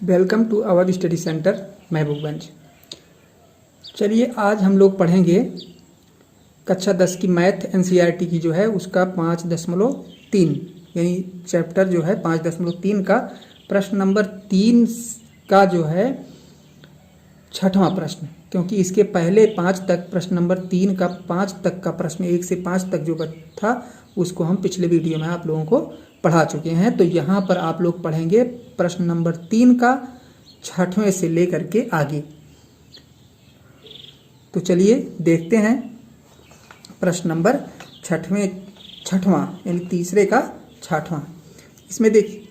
Welcome to our study centre Mahbubganj. चलिए आज हम लोग पढ़ेंगे कक्षा 10 की मैथ एनसीईआरटी की जो है उसका 5.3 यानी चैप्टर जो है 5.3 का प्रश्न नंबर 3 का जो है छठवां प्रश्न, क्योंकि इसके पहले 5 तक प्रश्न नंबर 3 का 5 तक का प्रश्न 1 से 5 तक जो था उसको हम पिछले वीडियो में आप लोगों को पढ़ा चुके हैं। तो यहाँ पर आप लोग पढ़ेंगे प्रश्न नंबर 3 का 6वें से लेकर के आगे। तो चलिए देखते हैं प्रश्न नंबर छठवां यानी तीसरे का 6वां। इसमें देखिए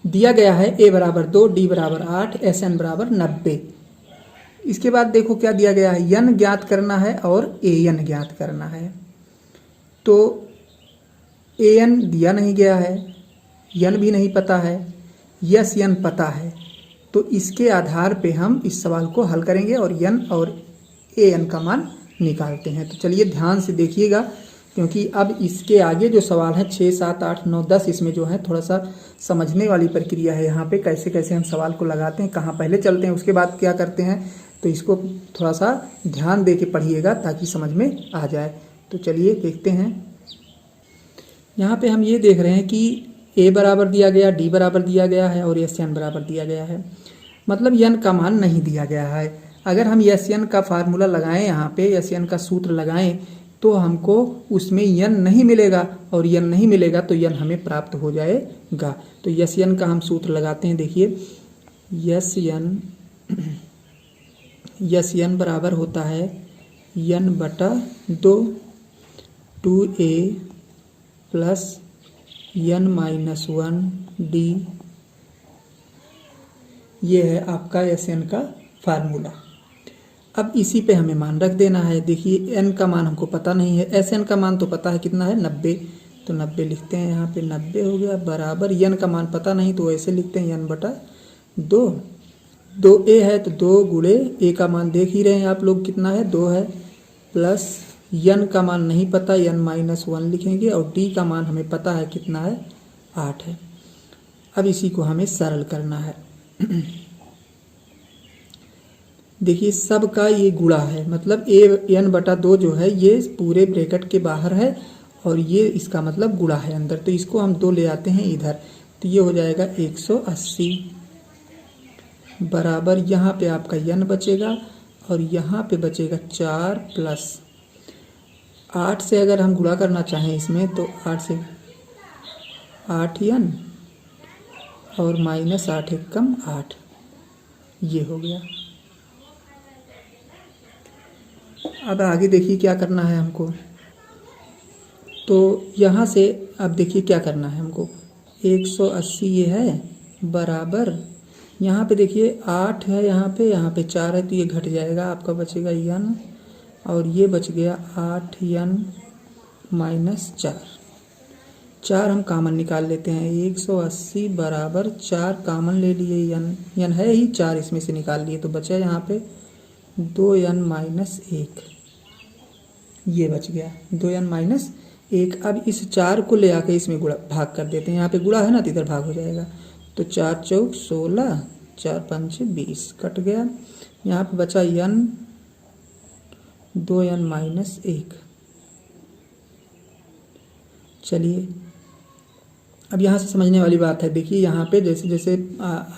दिया गया है a बराबर 2, d बराबर 8, sn बराबर 90। इसके बाद देखो क्या दिया गया है, n ज्ञात करना है और an ज्ञात करना है। तो an दिया नहीं गया है, n भी नहीं पता है, यस n पता है। तो इसके आधार पे हम इस सवाल को हल करेंगे और n और an का मान निकालते हैं। तो चलिए ध्यान से देखिएगा, क्योंकि अब इसके आगे जो सवाल है 6, 7, 8, 9, 10 इसमें जो है थोड़ा सा समझने वाली प्रक्रिया है। यहाँ पे कैसे कैसे हम सवाल को लगाते हैं, कहाँ पहले चलते हैं उसके बाद क्या करते हैं, तो इसको थोड़ा सा ध्यान दे के पढ़िएगा ताकि समझ में आ जाए। तो चलिए देखते हैं। यहाँ पे हम ये देख रहे हैं कि a बराबर दिया गया, d बराबर दिया गया है और sn बराबर दिया गया है। मतलब n का मान नहीं दिया गया है। अगर हम sn का फार्मूला लगाएं, यहाँ पे sn का सूत्र लगाएं तो हमको उसमें n नहीं मिलेगा और n नहीं मिलेगा तो n हमें प्राप्त हो जाएगा। तो sn का हम सूत्र लगाते हैं। देखिए sn बराबर होता है n/2 2a plus n-1 d। ये है आपका sn का फार्मूला। अब इसी पे हमें मान रख देना है। देखिए n का मान हमको पता नहीं है, sn का मान तो पता है कितना है 90। तो 90 लिखते हैं, यहाँ पे 90 हो गया बराबर n का मान पता नहीं तो ऐसे लिखते हैं n/2। 2a है तो 2 गुणे a का मान देख ही रहे हैं आप लोग कितना है 2 है, प्लस n का मान नहीं पता n-1 लिखेंगे और d का मान हमें पता है कितना है 8 है। अब इसी को हमें सरल करना है। देखिए सब का ये गुणा है, मतलब n/2 जो है ये पूरे ब्रैकेट के बाहर है और ये इसका मतलब गुणा है अंदर। तो इसको हम 2 ले आते हैं इधर, तो ये हो जाएगा 180 बराबर यहाँ पे आपका n बचेगा और यहाँ पे बचेगा 4 प्लस 8 से अगर हम गुणा करना चाहें इसमें तो 8 से 8n और -8 एक कम 8, ये हो गया। अब आगे देखिए क्या करना है हमको। तो यहाँ से अब देखिए क्या करना है हमको, 180 ये है बराबर यहाँ पे देखिए 8 है, यहाँ पे 4 है तो ये घट जाएगा, आपका बचेगा n और ये बच गया 8n -4। 4 हम कामन निकाल लेते हैं, 180 बराबर 4 कामन ले लिए, n है ही 4 इसमें से निकाल लिए तो बचा यहाँ पे 2n -1, ये बच गया 2n -1। अब इस 4 को ले आके इसमें गुणा भाग कर देते हैं, यहाँ पे गुणा है ना तो इधर भाग हो जाएगा। तो 4 चौक 16, 4 पंचे 20 कट गया। यहाँ पे बचा n 2n -1। चलिए अब यहाँ से समझने वाली बात है। देखिए यहाँ पे जैसे जैसे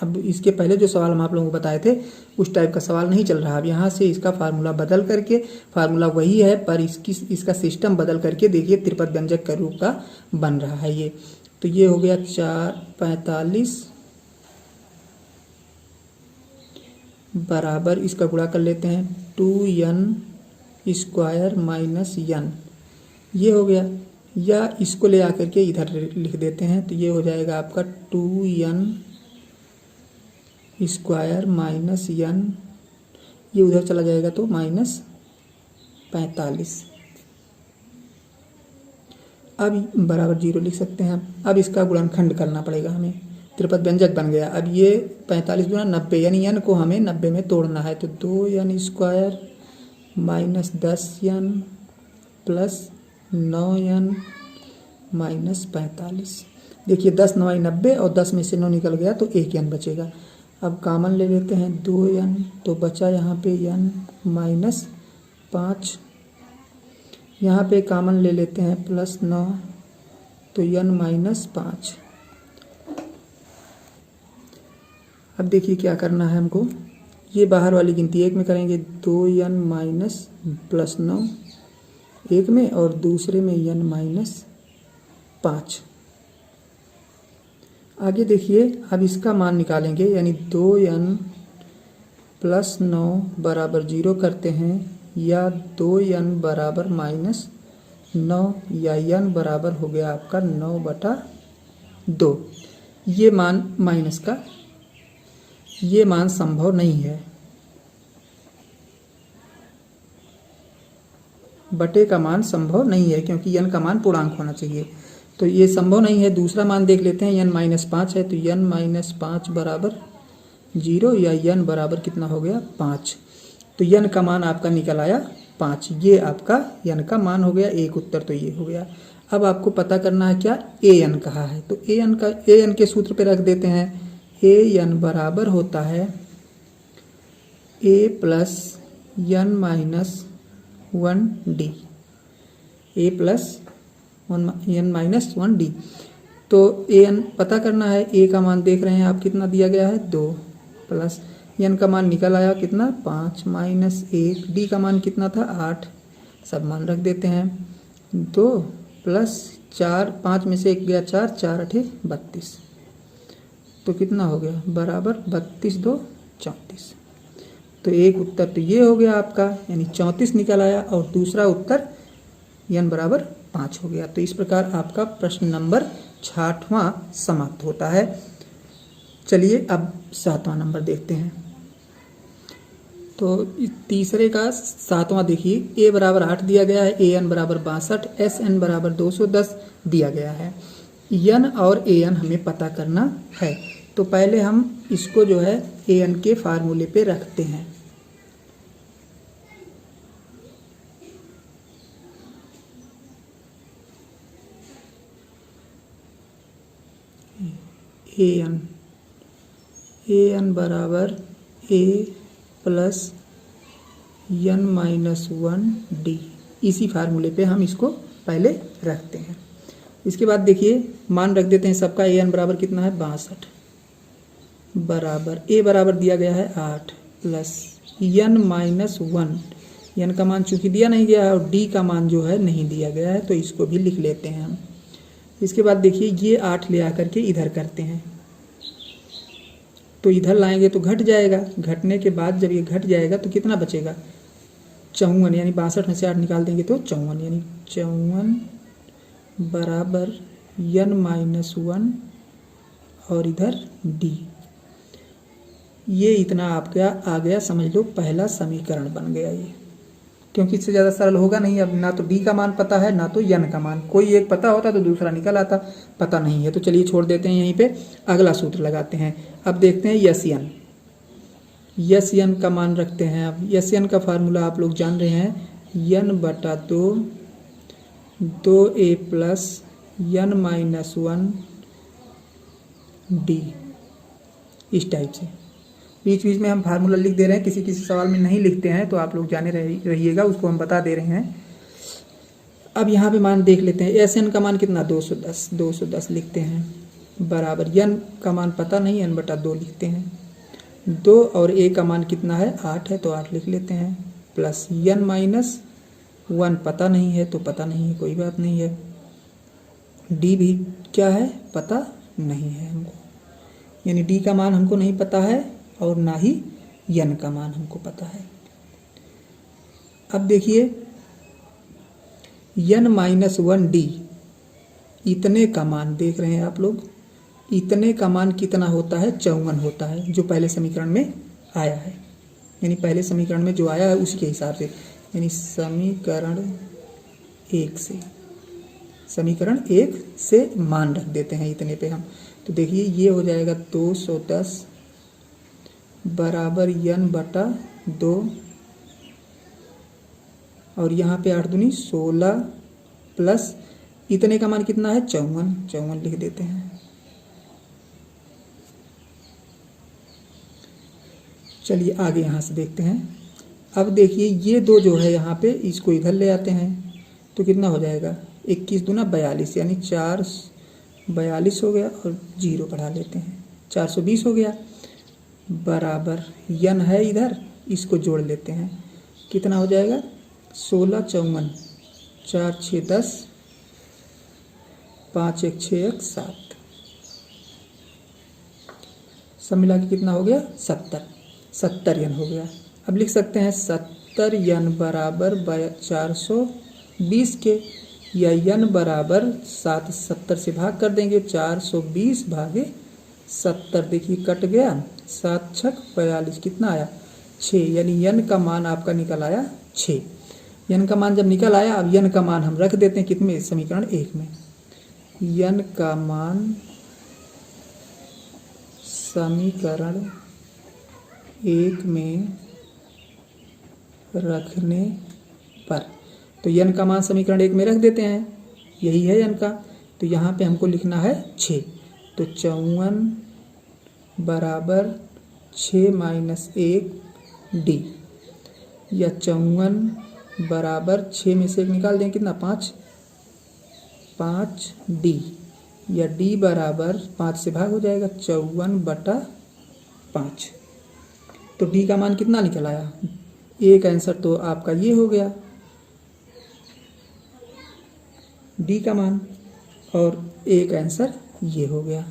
अब इसके पहले जो सवाल हम आप लोगों को बताए थे उस टाइप का सवाल नहीं चल रहा। अब यहाँ से इसका फार्मूला बदल करके, फार्मूला वही है पर इसका सिस्टम बदल करके देखिए त्रिपद व्यंजक का रूप का बन रहा है ये। तो ये हो गया 4/45 बराबर, इसका गुणा कर लेते हैं 2n² -n, ये हो गया। या इसको ले आकर के इधर लिख देते हैं तो ये हो जाएगा आपका 2n² -n, ये उधर चला जाएगा तो -45। अब बराबर 0 लिख सकते हैं। अब इसका गुणनखंड करना पड़ेगा हमें, त्रिपद व्यंजक बन गया। अब ये 45 गुना 90 यानी n को हमें 90 में तोड़ना है, तो 2n² -10n प्लस 9n -45। देखिए 10 9 90 और 10 में से 9 निकल गया तो 1n बचेगा। अब कॉमन ले लेते हैं 2n, तो बचा यहाँ पे n माइनस 5। यहाँ पे कॉमन ले लेते हैं +9, तो n माइनस 5। अब देखिए क्या करना है हमको, ये बाहर वाली गिनती एक में करेंगे, 2n माइनस +9 एक में, और दूसरे में n माइनस 5। आगे देखिए, अब इसका मान निकालेंगे, यानी 2n + 9 बराबर 0 करते हैं, या 2n बराबर -9, या n बराबर हो गया आपका 9/2। ये मान माइनस का, ये मान संभव नहीं है। बटे का मान संभव नहीं है क्योंकि n का मान पूर्णांक होना चाहिए, तो ये संभव नहीं है। दूसरा मान देख लेते हैं, n माइनस 5 है, तो n माइनस 5 बराबर 0, या n बराबर कितना हो गया 5। तो n का मान आपका निकल आया 5। ये आपका n का मान हो गया, एक उत्तर तो ये हो गया। अब आपको पता करना है क्या, an कहा है, तो an के सूत्र पे रख देते हैं। an बराबर होता है a plus n minus 1d, a plus n minus 1d। तो an पता करना है, a का मान देख रहे हैं आप कितना दिया गया है 2, प्लस n का मान निकल आया कितना 5 माइनस 1, d का मान कितना था 8, सब मान रख देते हैं। 2 प्लस 4, 5 में से 1 गया 4, 4 8 32, तो कितना हो गया बराबर 32 2 34। तो एक उत्तर तो ये हो गया आपका, यानी 34 निकल आया, और दूसरा उत्तर n बराबर 5 हो गया। तो इस प्रकार आपका प्रश्न नंबर 66वां समाप्त होता है। चलिए अब 7वां नंबर देखते हैं। तो तीसरे का 7वां देखिए, a बराबर 8 दिया गया है, an बराबर 62, sn बराबर 210 दिया गया है। n और an हमें पता करना है, तो पहले हम इसको जो है an के फार्मूले पे रखते हैं। an बराबर a plus n minus 1d, इसी फार्मूले पे हम इसको पहले रखते हैं। इसके बाद देखिए मान रख देते हैं सबका। an बराबर कितना है 62, बराबर a बराबर दिया गया है 8, प्लस n माइनस 1, n का मान चूंकि दिया नहीं गया है और d का मान जो है नहीं दिया गया है, तो इसको भी लिख लेते हैं हम। इसके बाद देखिए ये 8 ले आकर के इधर करते हैं, तो इधर लाएंगे तो घट जाएगा, घटने के बाद जब ये घट जाएगा तो कितना बचेगा 54, यानी 62 में से 8 निकाल देंगे तो 54, यानी 54 बराबर n माइनस 1 और इधर d। ये इतना आपका आ गया, समझ लो पहला समीकरण बन गया ये, क्योंकि इससे ज़्यादा सरल होगा नहीं। अब ना तो d का मान पता है, ना तो n का मान, कोई एक पता होता तो दूसरा निकल आता, पता नहीं है, तो चलिए छोड़ देते हैं यहीं पे। अगला सूत्र लगाते हैं। अब देखते हैं यस एन का मान रखते हैं। अब यस एन का फार्मूला आप लोग जान रहे हैं, n/2 2a plus n minus 1d, इस टाइप से। बीच बीच में हम फार्मूला लिख दे रहे हैं, किसी किसी सवाल में नहीं लिखते हैं, तो आप लोग जाने रहिएगा, उसको हम बता दे रहे हैं। अब यहाँ पे मान देख लेते हैं। एस एन का मान कितना 210 लिखते हैं, बराबर n का मान पता नहीं, n/2 लिखते हैं। 2 और a का मान कितना है 8 है, तो 8 लिख लेते हैं, प्लस n माइनस 1 पता नहीं है, तो पता नहीं है, कोई बात नहीं है। d भी क्या है पता नहीं है हमको, यानी d का मान हमको नहीं पता है और ना ही n का मान हमको पता है। अब देखिए n माइनस 1d, इतने का मान देख रहे हैं आप लोग, इतने का मान कितना होता है 54 होता है, जो पहले समीकरण में आया है, यानी पहले समीकरण में जो आया है उसके हिसाब से, यानी समीकरण 1 से मान रख देते हैं इतने पे हम। तो देखिए ये हो जाएगा 210 बराबर n/2, और यहाँ पे 8 दूनी 16 प्लस इतने का मान कितना है 54 लिख देते हैं। चलिए आगे यहाँ से देखते हैं। अब देखिए ये दो जो है यहाँ पे, इसको इधर ले आते हैं तो कितना हो जाएगा, 21 दूना 42, यानी 442 हो गया, और 0 बढ़ा लेते हैं, 420 हो गया, बराबर यन है इधर, इसको जोड़ लेते हैं, कितना हो जाएगा 16 54, 4 6 10, 5 1 6 1 7, सब मिला के कितना हो गया 70 यन हो गया। अब लिख सकते हैं 70 यन बराबर 420 के, या यन बराबर 70 से भाग कर देंगे, 420 भागे 70, देखिए कट गया, 7 छक 42, कितना आया 6, यानी यन का मान आपका निकल आया 6। यन का मान जब निकल आया, अब यन का मान हम रख देते हैं कितने, समीकरण 1 में। यन का मान समीकरण 1 में रखने पर, तो यन का मान समीकरण 1 में रख देते हैं, यही है यन का, तो यहाँ पे हमको लिखना है 6, तो 54 बराबर 6 माइनस 1 डी, या 54 बराबर 6 में से 1 निकाल दें, कितना 5 डी, या डी बराबर 5 से भाग हो जाएगा, 54/5, तो डी का मान कितना निकल आया, एक आंसर तो आपका ये हो गया डी का मान, और एक आंसर ये हो गया।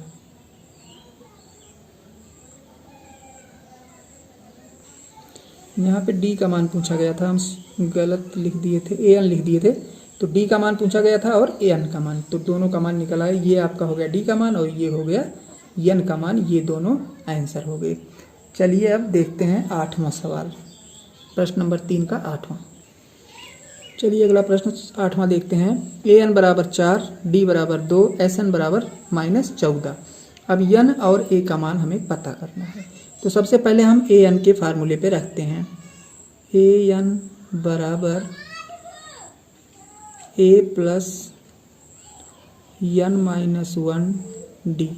यहाँ पे डी का मान पूछा गया था, हम गलत लिख दिए थे, ए एन लिख दिए थे, तो डी का मान पूछा गया था और ए एन का मान, तो दोनों का मान निकल आया, ये आपका हो गया डी का मान और ये हो गया एन का मान, ये दोनों आंसर हो गए। चलिए अब देखते हैं 8वां सवाल, प्रश्न नंबर 3 का 8वां। चलिए अगला प्रश्न 8वां देखते हैं। ए एन बराबर 4, डी बराबर 2, एस एन बराबर -14। अब एन और ए का मान हमें पता करना है, तो सबसे पहले हम ए एन के फार्मूले पे रखते हैं। ए एन बराबर ए प्लस एन माइनस 1 डी,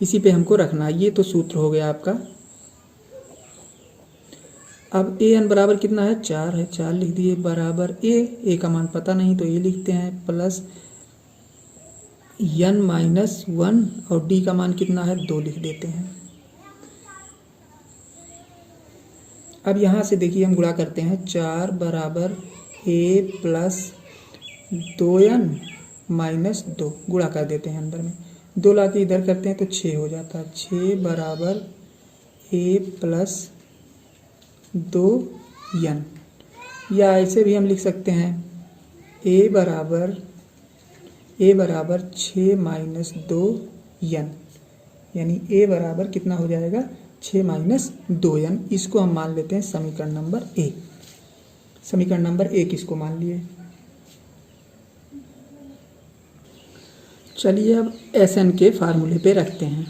इसी पे हमको रखना है, ये तो सूत्र हो गया आपका। अब ए एन बराबर कितना है, 4 है, 4 लिख दिए, बराबर ए का मान पता नहीं तो ए लिखते हैं, प्लस एन माइनस 1, और डी का मान कितना है 2 लिख देते हैं। अब यहाँ से देखिए हम गुणा करते हैं, 4 बराबर ए प्लस 2n माइनस 2, गुणा कर देते हैं अंदर में, 2 ला के इधर करते हैं तो 6 हो जाता है, 6 बराबर ए प्लस 2n, या ऐसे भी हम लिख सकते हैं ए बराबर 6 माइनस 2n, यानी ए बराबर कितना हो जाएगा 6 माइनस 2n, इसको हम मान लेते हैं समीकरण नंबर 1। समीकरण नंबर 1 इसको मान लिए। चलिए अब एस एन के फार्मूले पे रखते हैं।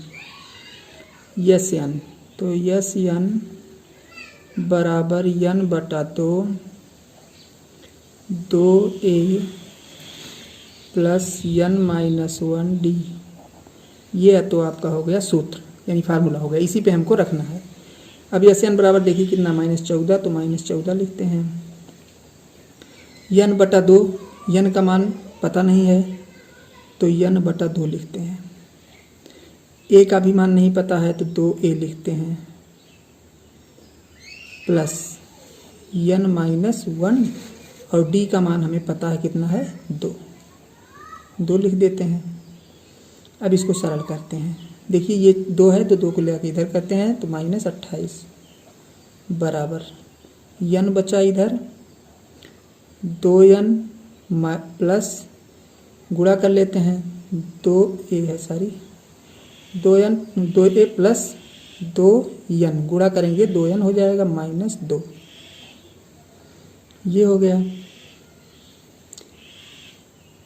यस एन, तो यस एन बराबर एन बटा 2a plus N minus 1 D, ये तो आपका हो गया सूत्र, यानी फार्मूला हो गया, इसी पे हमको रखना है। अब यस एन बराबर देखिए कितना -14, तो -14 लिखते हैं। एन बटा 2, एन का मान पता नहीं है तो एन बटा 2 लिखते हैं। ए का भी मान नहीं पता है तो 2a लिखते हैं, प्लस एन माइनस 1, और डी का मान हमें पता है कितना है 2 लिख देते हैं। अब इसको सरल करते हैं, देखिए ये 2 है तो 2 को लेकर इधर करते हैं तो -28 बराबर एन बचा इधर 2n प्लस गुणा कर लेते हैं 2a है, सॉरी 2a प्लस 2n, गुणा करेंगे 2n हो जाएगा -2, ये हो गया।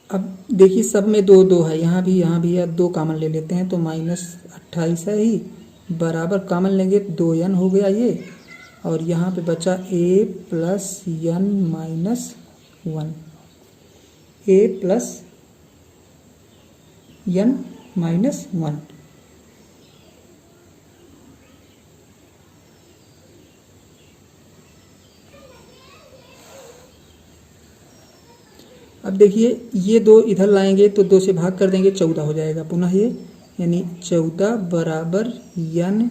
अब देखिए सब में 2 है, यहाँ भी है, 2 कॉमन ले लेते हैं तो -28 है ही, बराबर कॉमन लेंगे 2n हो गया ये, और यहाँ पे बचा a plus n minus 1, a plus n minus 1। अब देखिए ये 2 इधर लाएंगे तो 2 से भाग कर देंगे, 14 हो जाएगा पुनः ये, यानी 14 बराबर n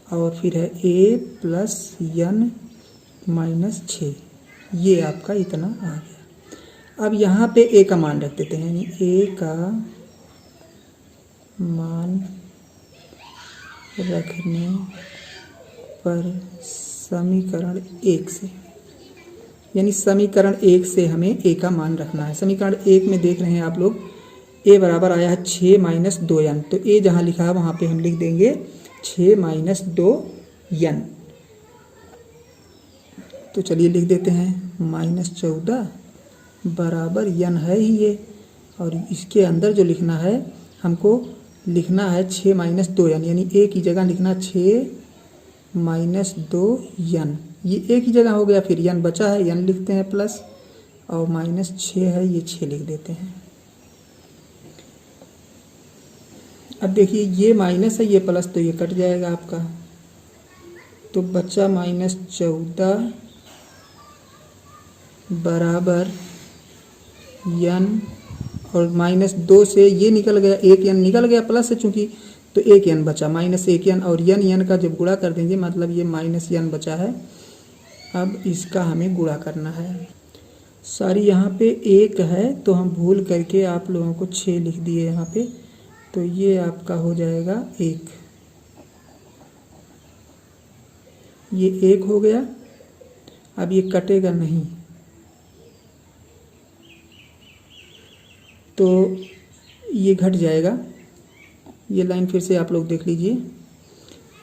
और फिर है a प्लस n माइनस 6। ये आपका इतना आ गया। अब यहाँ पे a का मान रख देते हैं, यानी a का मान रखने पर समीकरण 1 से, यानी समीकरण 1 से हमें a का मान रखना है। समीकरण 1 में देख रहे हैं आप लोग a बराबर आया है 6 माइनस 2n, तो a जहाँ लिखा है वहाँ पे हम लिख देंगे 6 माइनस 2n। तो चलिए लिख देते हैं माइनस 14 बराबर n है ही ये, और इसके अंदर जो लिखना है हमको लिखना है 6 माइनस 2n, यानी a की जगह लिखना 6 माइनस 2n। ये a की जगह हो गया, फिर n बचा है n लिखते हैं प्लस, और माइनस 6 है ये 6 लिख देते हैं। अब देखिए ये माइनस है ये प्लस, तो ये कट जाएगा आपका, तो बचा माइनस 14 बराबर n, और माइनस 2 से ये निकल गया, एक n निकल गया प्लस से चूंकि, तो एक n बचा, माइनस 1n, और n का जब गुणा कर देंगे मतलब ये माइनस n बचा है। अब इसका हमें गुणा करना है। सारी यहाँ पे 1 है तो हम भूल करके आप लोगों को 6 लिख दिए यहाँ पे, तो ये आपका हो जाएगा 1, ये 1 हो गया। अब ये कटेगा नहीं, तो ये घट जाएगा। ये लाइन फिर से आप लोग देख लीजिए,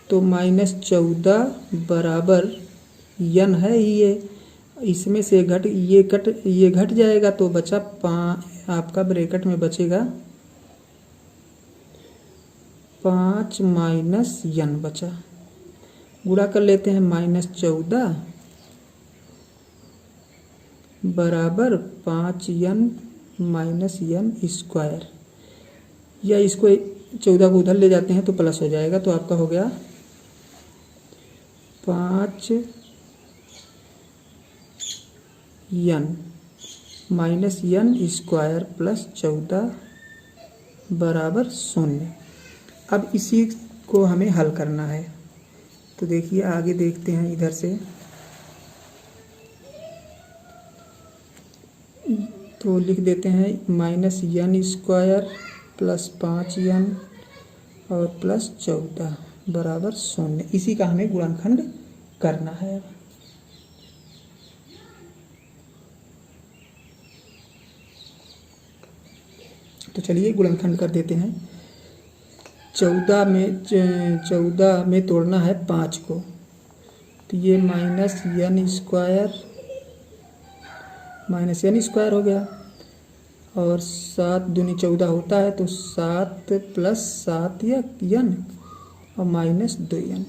तो माइनस 14 बराबर n है ये, इसमें से ये घट जाएगा, तो बचा आपका ब्रैकेट में बचेगा 5 माइनस n बचा। गुणा कर लेते हैं, माइनस 14 बराबर 5n माइनस n स्क्वायर, या इसको 14 को उधर ले जाते हैं तो प्लस हो जाएगा, तो आपका हो गया 5 n minus n square plus 14 बराबर 0। अब इसी को हमें हल करना है, तो देखिए आगे देखते हैं इधर से। तो लिख देते हैं minus n square plus 5n और प्लस 14 बराबर 0। इसी का हमें गुणनखंड करना है। तो चलिए गुणनखंड कर देते हैं। 14 में तोड़ना है 5 को, तो ये माइनस n स्क्वायर हो गया, और 7 दूनी 14 होता है, तो 7 प्लस 7 या n और माइनस 2n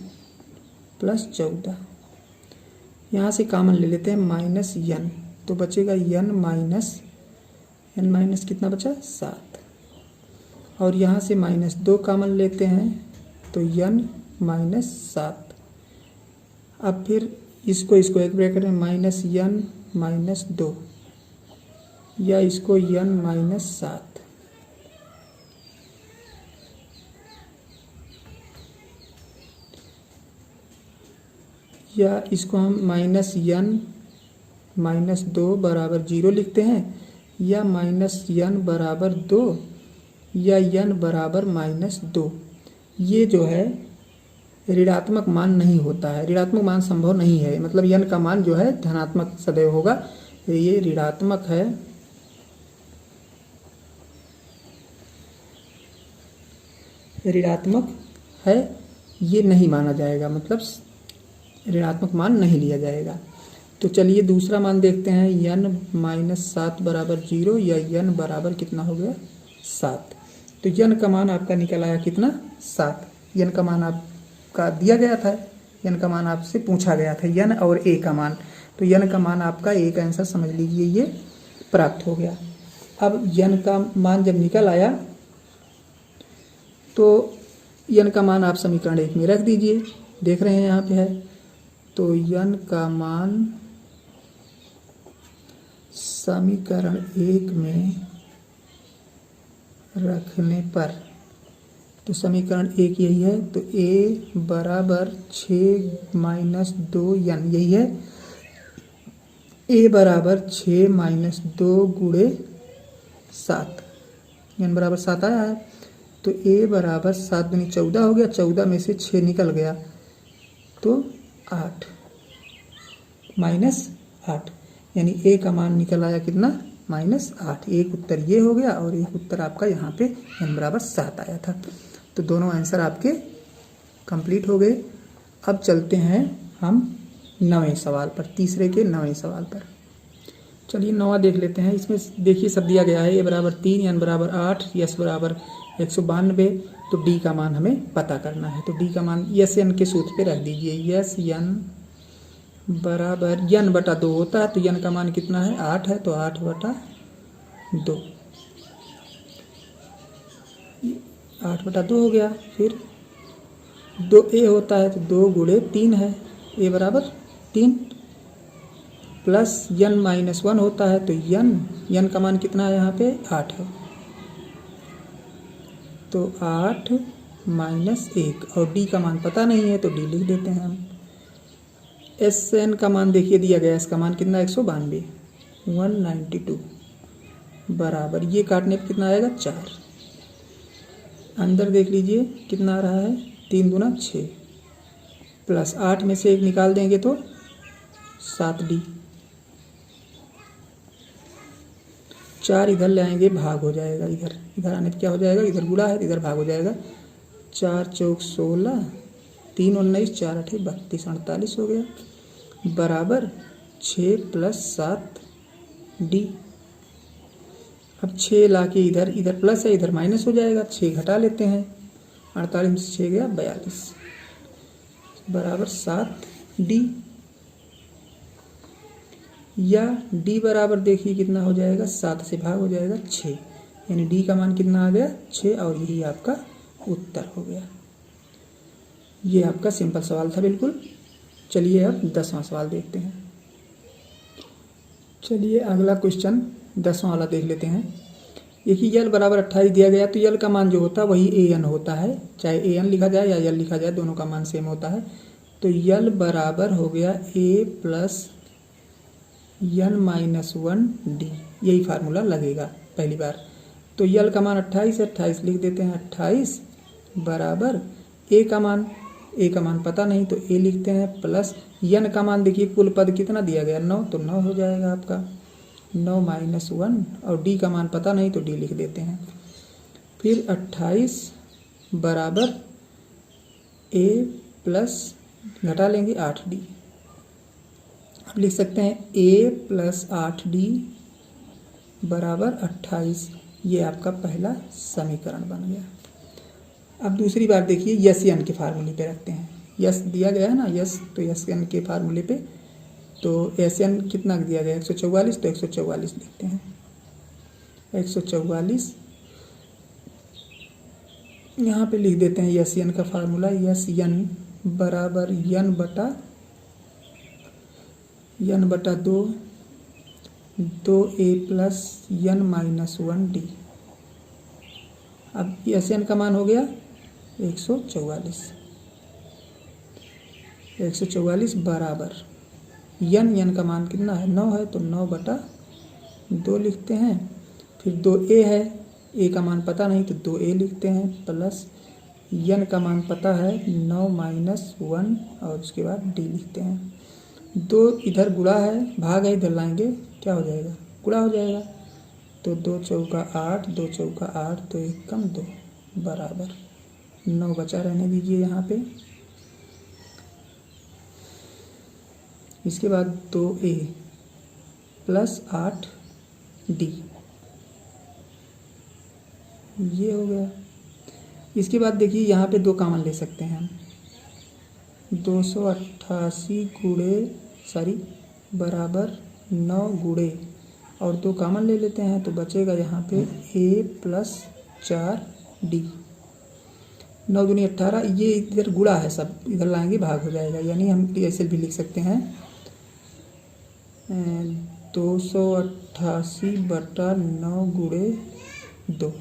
प्लस 14। यहाँ से कॉमन ले लेते हैं माइनस n, तो बचेगा n माइनस कितना बचा 7, और यहाँ से माइनस 2 कॉमन लेते हैं तो n माइनस 7। अब फिर इसको एक ब्रैकेट में माइनस n माइनस 2, या इसको n माइनस 7, या इसको हम माइनस n माइनस 2 बराबर 0 लिखते हैं, या माइनस n बराबर 2, या n बराबर माइनस 2। ये जो है ऋणात्मक मान नहीं होता है, ऋणात्मक मान संभव नहीं है, मतलब n का मान जो है धनात्मक सदैव होगा, ये ऋणात्मक है। ऋणात्मक है ये नहीं माना जाएगा, मतलब ऋणात्मक मान नहीं लिया जाएगा। तो चलिए दूसरा मान देखते हैं, n माइनस 7 बराबर 0, या n बराबर कितना हो गया 7। तो n का मान आपका निकल आया कितना 7। n का मान आपका दिया गया था, n का मान आपसे पूछा गया था, n और a का मान, तो n का मान आपका a का आंसर समझ लीजिए ये प्राप्त हो गया। अब n का मान जब निकल आया तो n का मान आप समीकरण 1 में रख दीजिए, देख रहे हैं यहाँ पे है, तो n का मान समीकरण 1 में रखने पर, तो समीकरण 1 यही है, तो a बराबर 6 माइनस 2n यही है। a बराबर 6 माइनस 2 गुणे 7, n बराबर 7 आया है, तो a बराबर 7 दूनी 14 हो गया, 14 में से 6 निकल गया तो 8 माइनस 8, यानी a का मान निकल आया कितना, -8। एक उत्तर ये हो गया और एक उत्तर आपका यहाँ पे n बराबर 7 आया था। तो दोनों आंसर आपके कंप्लीट हो गए। अब चलते हैं हम 9वें सवाल पर, तीसरे के 9वें सवाल पर। चलिए 9वां देख लेते हैं। इसमें देखिए सब दिया गया है, a बराबर 3, n बराबर 8, s बराबर 192, तो d का मान हमें पता करना है। तो d का मान यस n के सूत्र पे रख दीजिए। यस n बराबर n बटा 2 होता है, तो n का मान कितना है, 8 है, तो 8 बटा 2, 8 बटा 2 हो गया। फिर 2a होता है, तो 2 गुणे 3 है, a बराबर 3, प्लस n माइनस 1 होता है, तो n का मान कितना है यहाँ पे, 8 है, तो 8 माइनस 1, और d का मान पता नहीं है तो d लिख देते हैं हम। Sn का मान देखिए दिया गया है, इसका मान कितना, 192, 192 बराबर, ये काटने पर कितना आएगा, 4। अंदर देख लीजिए कितना आ रहा है, 3 दूना 6, प्लस 8 में से 1 निकाल देंगे तो 7d, 4 इधर ले आएंगे भाग हो जाएगा, इधर आने पर क्या हो जाएगा, इधर गुणा है इधर भाग हो जाएगा, 4 चौक 16, 3 19, 4 8 32, 48 हो गया, बराबर 6 प्लस 7d। अब 6 लाके इधर प्लस है, इधर माइनस हो जाएगा, 6 घटा लेते हैं, 48 में से 6 गया 42, बराबर 7d, या d बराबर देखिए कितना हो जाएगा, 7 से भाग हो जाएगा 6, यानी d का मान कितना आ गया, 6, और यही आपका उत्तर हो गया। ये आपका सिंपल सवाल था बिल्कुल। चलिए अब 10वां सवाल देखते हैं। चलिए अगला क्वेश्चन 10वां वाला देख लेते हैं। देखिए यल बराबर 28 दिया गया, तो यल का मान जो होता है वही an होता है, चाहे an लिखा जाए या यल लिखा जाए, दोनों का मान सेम होता है। तो यल बराबर हो गया a plus n minus 1d, यही फार्मूला लगेगा पहली बार। तो यल का मान 28 है, 28 लिख देते हैं, 28 बराबर a का मान पता नहीं तो a लिखते हैं, प्लस n का मान देखिए कुल पद कितना दिया गया, 9, तो 9 हो जाएगा आपका, 9 माइनस 1, और d का मान पता नहीं तो d लिख देते हैं। फिर 28 बराबर a प्लस घटा लेंगे 8d, अब लिख सकते हैं a प्लस 8d बराबर 28, ये आपका पहला समीकरण बन गया। अब दूसरी बार देखिए यस एन के फार्मूले पे रखते हैं, यस दिया गया है ना, यस, तो यस एन के फार्मूले पे, तो एस एन कितना दिया गया, 144, तो 144 लिखते हैं, 144 यहाँ पे लिख देते हैं यस एन का फार्मूला, यस एन बराबर n बटा 2a plus n minus 1d। अब एस एन का मान हो गया 144 बराबर n का मान कितना है, 9 है, तो 9 बटा 2 लिखते हैं। फिर 2a है, a का मान पता नहीं तो 2a लिखते हैं, प्लस n का मान पता है 9 माइनस 1, और उसके बाद d लिखते हैं। 2 इधर गुणा है, भाग है, इधर लाएंगे क्या हो जाएगा, गुणा हो जाएगा, तो 2 चौका 8, 2 चौका 8, तो 1 कम 2 बराबर 9 बचा रहने दीजिए यहाँ पे। इसके बाद 2a प्लस 8d, ये हो गया। इसके बाद देखिए यहाँ पे 2 कॉमन ले सकते हैं हम, 288 बराबर 9 गुणे, और 2 कॉमन ले लेते हैं, तो बचेगा यहाँ पे a प्लस 4d, 9 दूनी 18, ये इधर गुणा है, सब इधर लाएंगे भाग हो जाएगा, यानी हम ऐसे भी लिख सकते हैं 288/9 गुणे 2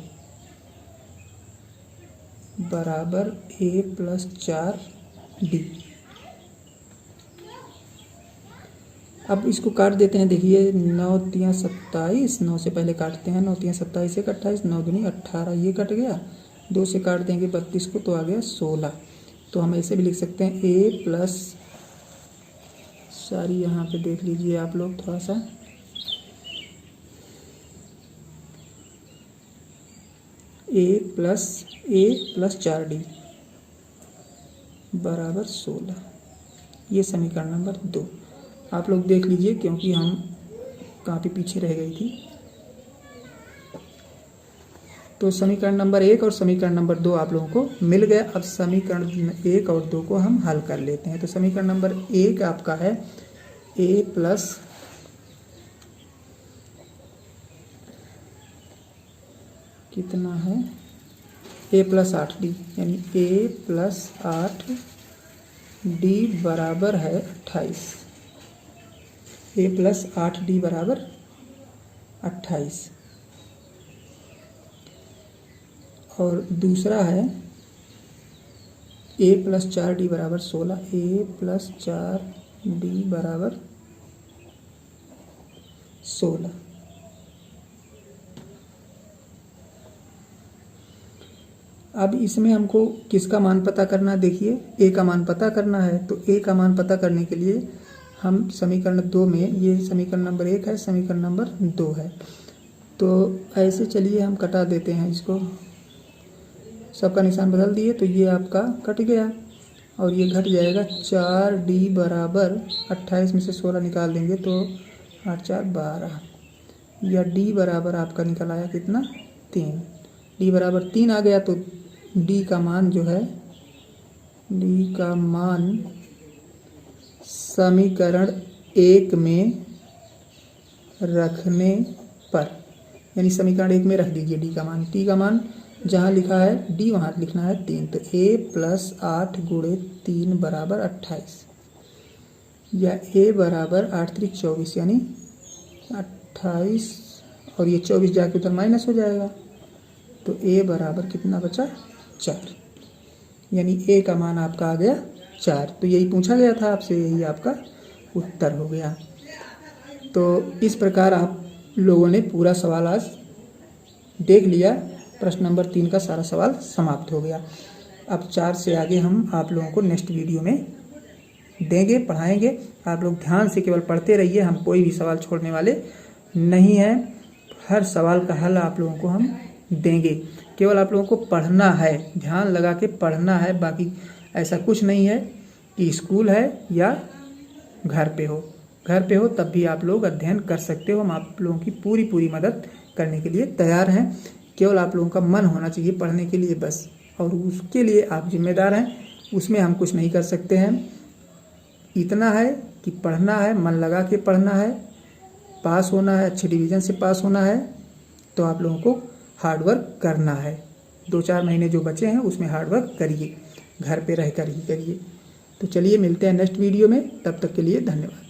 बराबर a + 4d। अब इसको काट देते हैं। देखिए 9 तियाँ 27, 9 से पहले काटते हैं। 9 तियाँ 27, 1 28, 9 दूनी 18, ये कट गया। 2 से काट देंगे 32 को, तो आ गया 16। तो हम ऐसे भी लिख सकते हैं a प्लस, सारी यहाँ पे देख लीजिए आप लोग थोड़ा सा, a प्लस 4d बराबर 16। ये समीकरण नंबर 2 आप लोग देख लीजिए, क्योंकि हम काफ़ी पीछे रह गई थी। तो समीकरण नंबर 1 और समीकरण नंबर 2 आप लोगों को मिल गया। अब समीकरण 1 और 2 को हम हल कर लेते हैं। तो समीकरण नंबर 1 आपका है a प्लस कितना है, a + 8d, यानी a + 8d बराबर है 28। a + 8d बराबर 28। और दूसरा है a + 4d बराबर 16। a + 4d बराबर 16। अब इसमें हमको किसका मान पता करना है? देखिए a का मान पता करना है। तो a का मान पता करने के लिए हम समीकरण 2 में, ये समीकरण नंबर 1 है, समीकरण नंबर 2 है, तो ऐसे चलिए हम कटा देते हैं इसको। सबका निशान बदल दिए, तो ये आपका कट गया और ये घट जाएगा। 4d बराबर 28 में से 16 निकाल देंगे तो 8 4 12, या d बराबर आपका निकल आया कितना, 3। d बराबर 3 आ गया। तो d का मान जो है, d का मान समीकरण 1 में रखने पर, यानी समीकरण 1 में रख दीजिए d का मान। d का मान जहाँ लिखा है d वहाँ लिखना है 3। तो a + 8 गुणे 3 बराबर 28, या a बराबर 8 3 24, यानी 28, और ये 24 जाके उधर माइनस हो जाएगा। तो a बराबर कितना बचा, 4, यानी a का मान आपका आ गया 4। तो यही पूछा गया था आपसे, यही आपका उत्तर हो गया। तो इस प्रकार आप लोगों ने पूरा सवाल आज देख लिया। प्रश्न नंबर 3 का सारा सवाल समाप्त हो गया। अब 4 से आगे हम आप लोगों को नेक्स्ट वीडियो में देंगे, पढ़ाएंगे। आप लोग ध्यान से केवल पढ़ते रहिए, हम कोई भी सवाल छोड़ने वाले नहीं हैं। हर सवाल का हल आप लोगों को हम देंगे। केवल आप लोगों को पढ़ना है, ध्यान लगा के पढ़ना है। बाकी ऐसा कुछ नहीं है कि स्कूल है या घर पे हो। घर पे हो तब भी आप लोग अध्ययन कर सकते हो। हम आप लोगों की पूरी मदद करने के लिए तैयार हैं। केवल आप लोगों का मन होना चाहिए पढ़ने के लिए, बस। और उसके लिए आप जिम्मेदार हैं, उसमें हम कुछ नहीं कर सकते हैं। इतना है कि पढ़ना है, मन लगा के पढ़ना है, पास होना है, अच्छे डिवीज़न से पास होना है। तो आप लोगों को हार्डवर्क करना है। 2-4 महीने जो बचे हैं उसमें हार्डवर्क करिए, घर पे रह कर ही करिए। तो चलिए मिलते हैं नेक्स्ट वीडियो में, तब तक के लिए धन्यवाद।